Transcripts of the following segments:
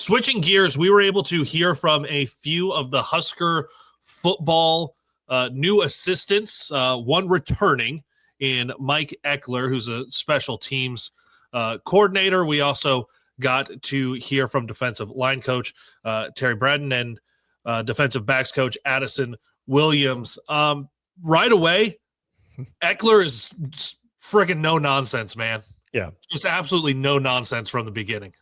Switching gears, we were able to hear from a few of the Husker football new assistants, one returning in Mike Ekeler, who's a special teams coordinator. We also got to hear from defensive line coach Terry Bradden and defensive backs coach Addison Williams. Right away, Ekeler is friggin' no nonsense, man. Yeah. Just absolutely no nonsense from the beginning.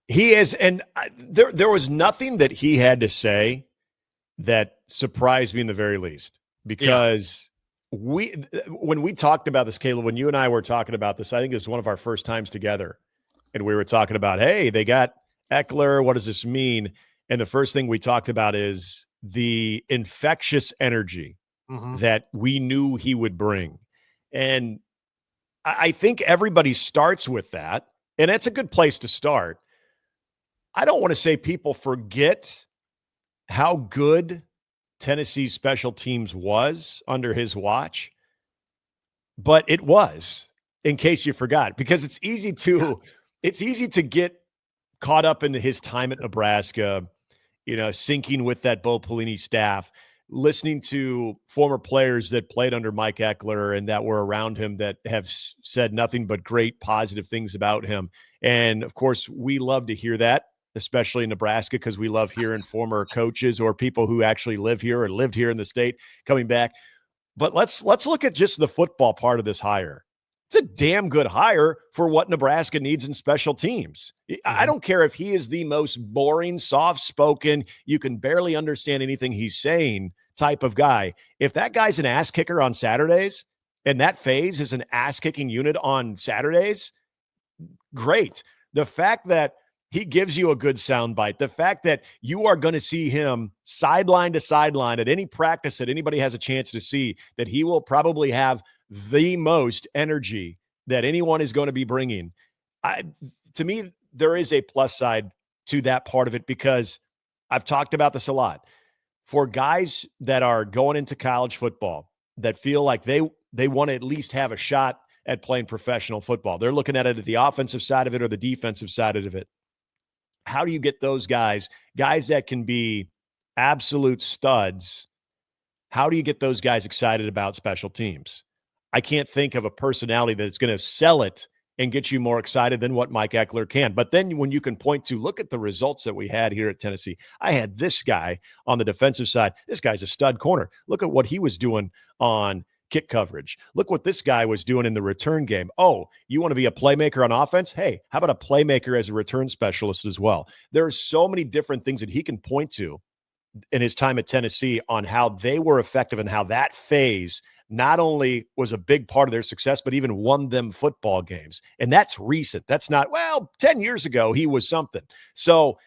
He is, and there was nothing that he had to say that surprised me in the very least, because when we talked about this, Caleb, when you and I were talking about this, I think it was one of our first times together, and we were talking about, hey, they got Ekeler, what does this mean? And the first thing we talked about is the infectious energy that we knew he would bring. And I think everybody starts with that, and that's a good place to start. I don't want to say people forget how good Tennessee's special teams was under his watch, but it was, in case you forgot, because it's easy to get caught up into his time at Nebraska, syncing with that Bo Pelini staff, listening to former players that played under Mike Ekeler and that were around him that have said nothing but great positive things about him. And of course, we love to hear that, especially in Nebraska, because we love hearing former coaches or people who actually live here or lived here in the state coming back. But let's look at just the football part of this hire. It's a damn good hire for what Nebraska needs in special teams. I don't care if he is the most boring, soft-spoken, you can barely understand anything he's saying type of guy. If that guy's an ass kicker on Saturdays and that phase is an ass-kicking unit on Saturdays, great. The fact that he gives you a good soundbite, the fact that you are going to see him sideline to sideline at any practice that anybody has a chance to see, that he will probably have the most energy that anyone is going to be bringing. To me, there is a plus side to that part of it, because I've talked about this a lot. For guys that are going into college football that feel like they want to at least have a shot at playing professional football, they're looking at it at the offensive side of it or the defensive side of it. How do you get those guys that can be absolute studs? How do you get those guys excited about special teams? I can't think of a personality that's going to sell it and get you more excited than what Mike Ekeler can. But then when you can point to, look at the results that we had here at Tennessee. I had this guy on the defensive side. This guy's a stud corner. Look at what he was doing on kick coverage. Look what this guy was doing in the return game. Oh, you want to be a playmaker on offense? Hey, how about a playmaker as a return specialist as well? There are so many different things that he can point to in his time at Tennessee on how they were effective and how that phase not only was a big part of their success, but even won them football games. And that's recent. That's not, 10 years ago, he was something. So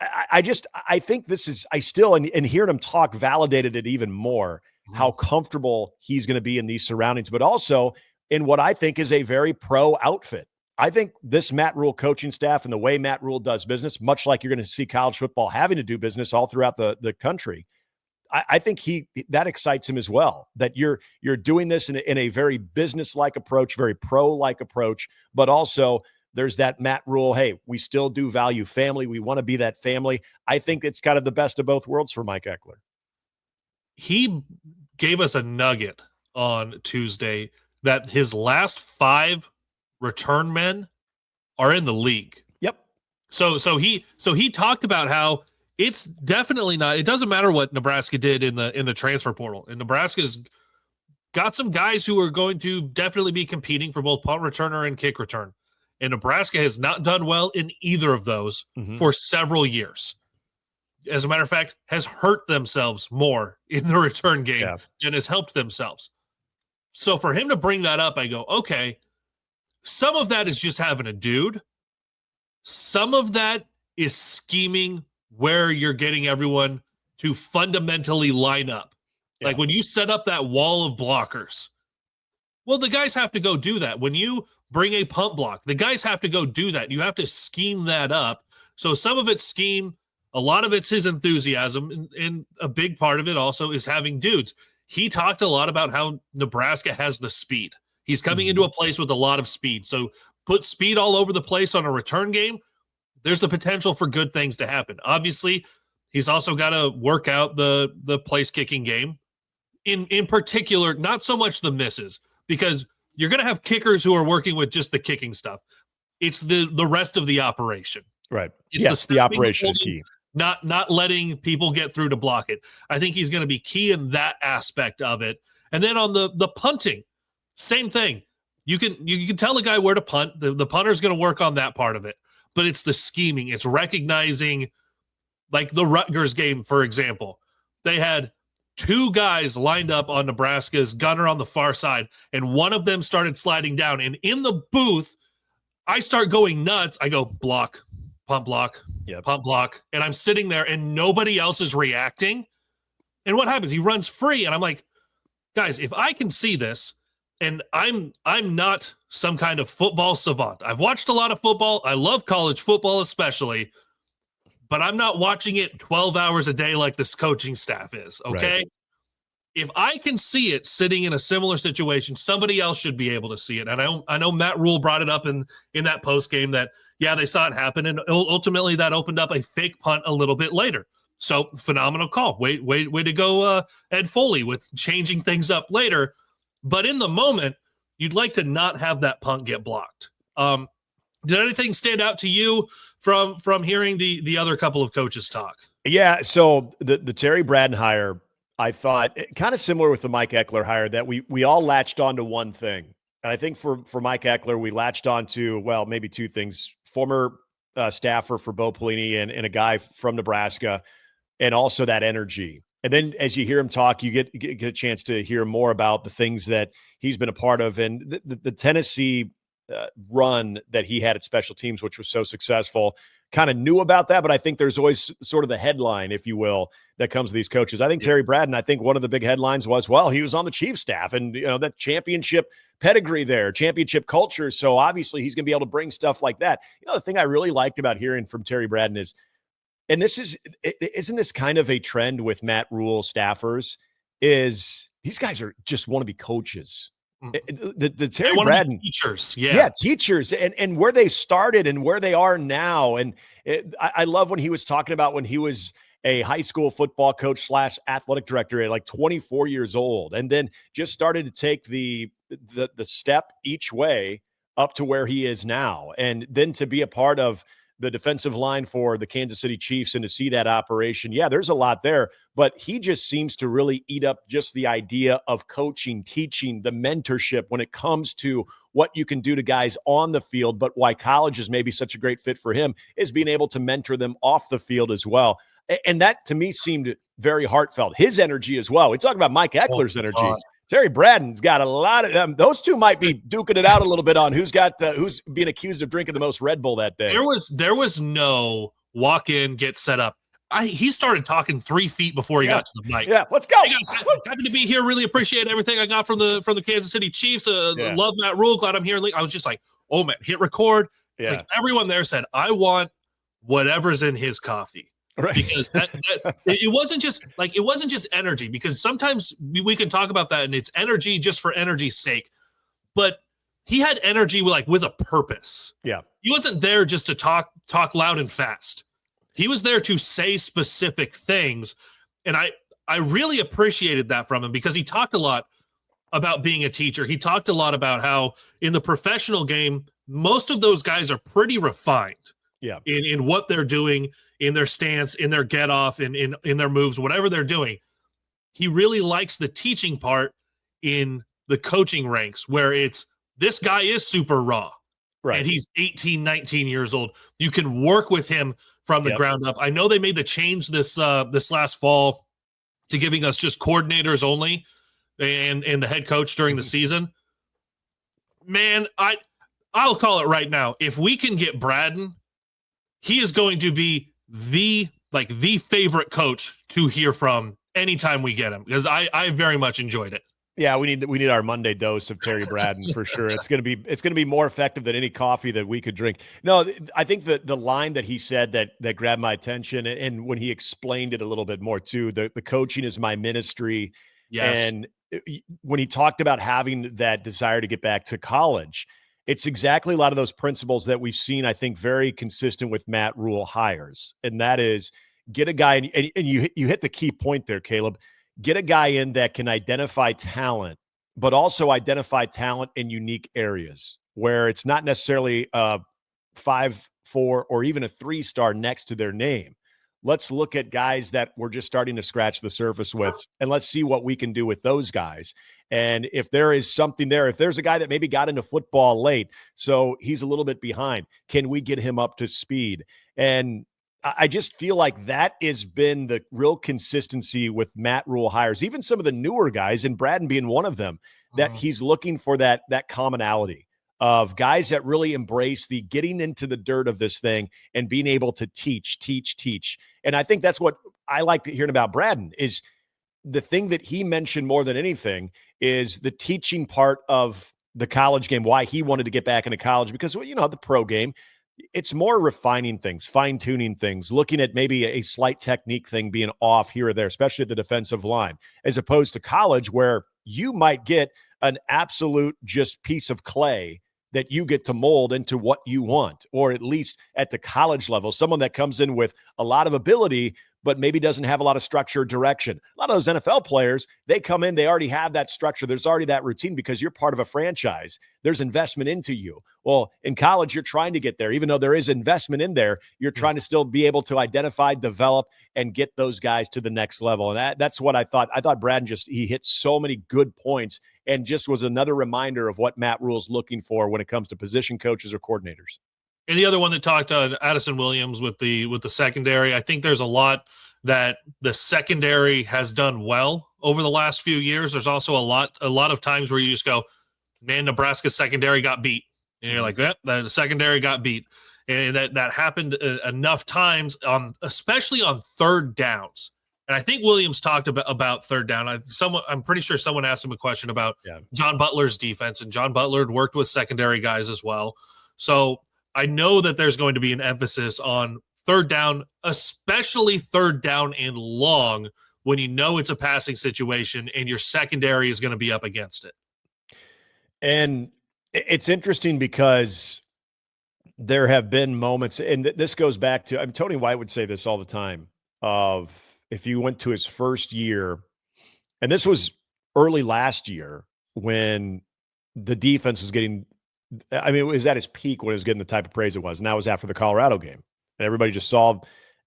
I think this is, and hearing him talk validated it even more, how comfortable he's going to be in these surroundings, but also in what I think is a very pro outfit. I think this Matt Rule coaching staff and the way Matt Rule does business, much like you're going to see college football having to do business all throughout the country, I think that excites him as well, that you're doing this in a very business-like approach, very pro-like approach, but also there's that Matt Rule, hey, we still do value family. We want to be that family. I think it's kind of the best of both worlds for Mike Ekeler. He gave us a nugget on Tuesday that his last 5 return men are in the league. Yep. So he talked about how it's definitely not, it doesn't matter what Nebraska did in the transfer portal. And Nebraska's got some guys who are going to definitely be competing for both punt returner and kick return. And Nebraska has not done well in either of those for several years. As a matter of fact, has hurt themselves more in the return game than has helped themselves. So for him to bring that up, I go, okay, some of that is just having a dude. Some of that is scheming where you're getting everyone to fundamentally line up. Like when you set up that wall of blockers, well, the guys have to go do that. When you bring a punt block, the guys have to go do that. You have to scheme that up. So some of it's scheme, a lot of it's his enthusiasm, and a big part of it also is having dudes. He talked a lot about how Nebraska has the speed. He's coming into a place with a lot of speed. So put speed all over the place on a return game. there's the potential for good things to happen. Obviously, he's also got to work out the place kicking game. In particular, not so much the misses, because you're going to have kickers who are working with just the kicking stuff. It's the rest of the operation. Right. It's yes, the operation is key. Not letting people get through to block it. I think he's going to be key in that aspect of it. And then on the punting, same thing. You can tell the guy where to punt. The punter's going to work on that part of it. But it's the scheming. It's recognizing, like the Rutgers game, for example. They had two guys lined up on Nebraska's gunner on the far side, and one of them started sliding down. And in the booth, I start going nuts. I go, block, pump block, pump block. And I'm sitting there, and nobody else is reacting. And what happens? He runs free, and I'm like, guys, if I can see this, and I'm not some kind of football savant. I've watched a lot of football. I love college football especially, but I'm not watching it 12 hours a day like this coaching staff is, okay? Right. If I can see it sitting in a similar situation, somebody else should be able to see it. And I know Matt Rule brought it up in that post game that, yeah, they saw it happen, and ultimately that opened up a fake punt a little bit later. So phenomenal call. Way to go, Ed Foley, with changing things up later. But in the moment, you'd like to not have that punt get blocked. Did anything stand out to you from hearing the other couple of coaches talk? Yeah, so the Terry Bradden hire, I thought kind of similar with the Mike Ekeler hire, that we all latched onto one thing. And I think for Mike Ekeler, we latched onto, well, maybe two things: former staffer for Bo Pelini and a guy from Nebraska, and also that energy. And then as you hear him talk, you get a chance to hear more about the things that he's been a part of. And the Tennessee run that he had at special teams, which was so successful, kind of knew about that. But I think there's always sort of the headline, if you will, that comes to these coaches. I think Terry Bradden, I think one of the big headlines was, well, he was on the Chiefs staff, and that championship pedigree there, championship culture. So obviously he's going to be able to bring stuff like that. The thing I really liked about hearing from Terry Bradden is, and isn't this kind of a trend with Matt Rule staffers, is these guys are just want to be coaches. The Terry Bradden teachers, teachers, and where they started and where they are now. And I love when he was talking about when he was a high school football coach / athletic director at like 24 years old, and then just started to take the step each way up to where he is now, and then to be a part of the defensive line for the Kansas City Chiefs and to see that operation. Yeah, there's a lot there, but he just seems to really eat up just the idea of coaching, teaching, the mentorship when it comes to what you can do to guys on the field. But why college is maybe such a great fit for him is being able to mentor them off the field as well. And that to me seemed very heartfelt. His energy as well. We talk about Mike Ekeler's energy. God. Terry Bradden's got a lot of them. Those two might be duking it out a little bit on who's being accused of drinking the most Red Bull that day. There was no walk in, get set up. He started talking 3 feet before he got to the mic. Yeah, let's go. Hey guys, happy to be here. Really appreciate everything I got from the Kansas City Chiefs. Love Matt Rule. Glad I'm here. I was just like, oh man, hit record. Yeah. Like everyone there said, I want whatever's in his coffee. Right. Because it wasn't just energy, because sometimes we can talk about that and it's energy just for energy's sake, but he had energy with a purpose. Yeah. He wasn't there just to talk loud and fast. He was there to say specific things. And I really appreciated that from him, because he talked a lot about being a teacher. He talked a lot about how in the professional game, most of those guys are pretty refined. Yeah. In what they're doing, in their stance, in their get off, in their moves, whatever they're doing. He really likes the teaching part in the coaching ranks, where it's, this guy is super raw. Right. And he's 18, 19 years old. You can work with him from the ground up. I know they made the change this last fall to giving us just coordinators only and the head coach during the season. Man, I'll call it right now. If we can get Bradden, he is going to be the favorite coach to hear from anytime we get him, because I very much enjoyed it. Yeah, we need our Monday dose of Terry Bradden for sure. It's gonna be more effective than any coffee that we could drink. No, I think the line that he said that grabbed my attention, and when he explained it a little bit more too, the coaching is my ministry. Yes. And when he talked about having that desire to get back to college, it's exactly a lot of those principles that we've seen, I think, very consistent with Matt Rule hires. And that is get a guy, and you hit the key point there, Caleb. Get a guy in that can identify talent, but also identify talent in unique areas where it's not necessarily a 5-4 or even a 3-star next to their name. Let's look at guys that we're just starting to scratch the surface with, and let's see what we can do with those guys. And if there is something there, if there's a guy that maybe got into football late, so he's a little bit behind, can we get him up to speed? And I just feel like that has been the real consistency with Matt Rule hires, even some of the newer guys, and Bradden being one of them, that he's looking for that commonality of guys that really embrace the getting into the dirt of this thing and being able to teach. And I think that's what I like hearing about Bradden is the thing that he mentioned more than anything is the teaching part of the college game, why he wanted to get back into college, because, well, the pro game, it's more refining things, fine-tuning things, looking at maybe a slight technique thing being off here or there, especially at the defensive line, as opposed to college where you might get an absolute just piece of clay that you get to mold into what you want, or at least at the college level, someone that comes in with a lot of ability, but maybe doesn't have a lot of structure or direction. A lot of those NFL players, they come in, they already have that structure. There's already that routine because you're part of a franchise. There's investment into you. Well, in college, you're trying to get there. Even though there is investment in there, you're trying to still be able to identify, develop, and get those guys to the next level. And that's what I thought. I thought Bradden he hit so many good points and just was another reminder of what Matt Rule's looking for when it comes to position coaches or coordinators. And the other one that talked Addison Williams with the secondary, I think there's a lot that the secondary has done well over the last few years. There's also a lot of times where you just go, man, Nebraska's secondary got beat. And you're like, the secondary got beat. And that happened enough times, especially on third downs. And I think Williams talked about third down. I'm pretty sure someone asked him a question about John Butler's defense, and John Butler had worked with secondary guys as well. So I know that there's going to be an emphasis on third down, especially third down and long, when you know it's a passing situation and your secondary is going to be up against it. And it's interesting because there have been moments, and this goes back to, Tony White would say this all the time, of if you went to his first year, and this was early last year when the defense was getting, it was at its peak when it was getting the type of praise it was, and that was after the Colorado game. And everybody just saw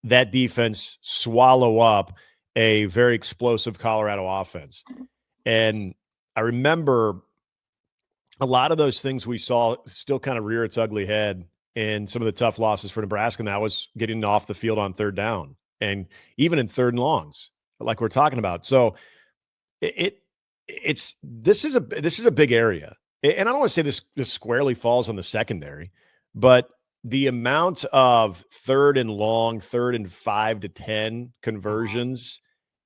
that defense swallow up a very explosive Colorado offense. And I remember a lot of those things we saw still kind of rear its ugly head in some of the tough losses for Nebraska, and that was getting off the field on third down and even in third and longs, like we're talking about. So this is a big area. And I don't want to say this squarely falls on the secondary, but the amount of third and long, 3rd and 5 to 10 conversions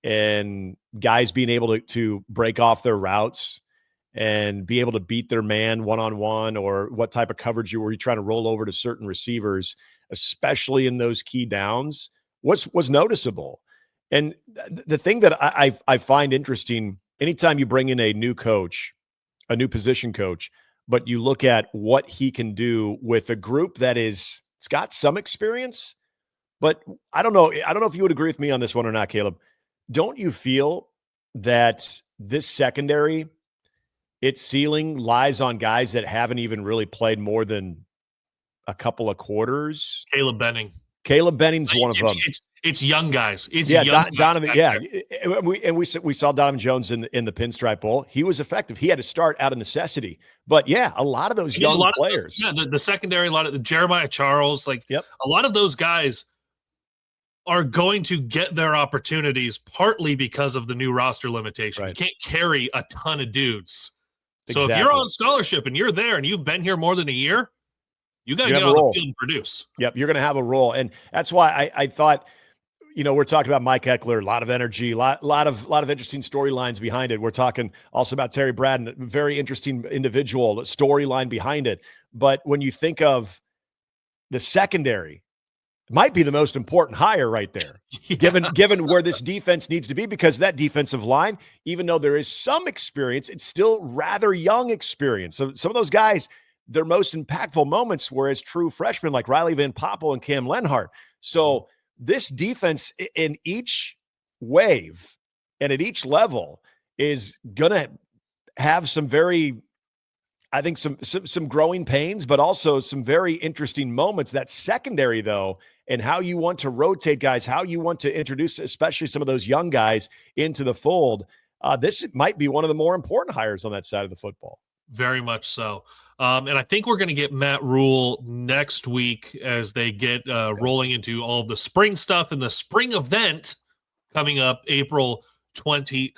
and guys being able to break off their routes and be able to beat their man one-on-one, or what type of coverage were you trying to roll over to certain receivers, especially in those key downs, was noticeable. And the thing that I find interesting, anytime you bring in a new coach, a new position coach, but you look at what he can do with a group that it's got some experience, but I don't know if you would agree with me on this one or not, Caleb. Don't you feel that this secondary, its ceiling lies on guys that haven't even really played more than a couple of quarters? Caleb Benning's one of them. It's young guys. Donovan. Yeah, we saw Donovan Jones in the Pinstripe Bowl. He was effective. He had to start out of necessity. But yeah, a lot of those young players. The secondary, a lot of the Jeremiah Charles, a lot of those guys are going to get their opportunities partly because of the new roster limitation. Right. You can't carry a ton of dudes. So if you're on scholarship and you're there and you've been here more than a year, you got to get on the field and produce. Yep, you're going to have a role. And that's why I thought, we're talking about Mike Ekeler, a lot of energy, a lot of interesting storylines behind it. We're talking also about Terry Bradden, a very interesting individual, storyline behind it. But when you think of the secondary, it might be the most important hire right there, given where this defense needs to be, because that defensive line, even though there is some experience, it's still rather young experience. So some of those guys, their most impactful moments were as true freshmen like Riley Van Poppel and Cam Lenhart. So this defense in each wave and at each level is going to have some very, I think some growing pains, but also some very interesting moments. That secondary, though, and how you want to rotate guys, how you want to introduce, especially some of those young guys, into the fold. This might be one of the more important hires on that side of the football. Very much so. And I think we're going to get Matt Rule next week as they get rolling into all of the spring stuff and the spring event coming up April 26th.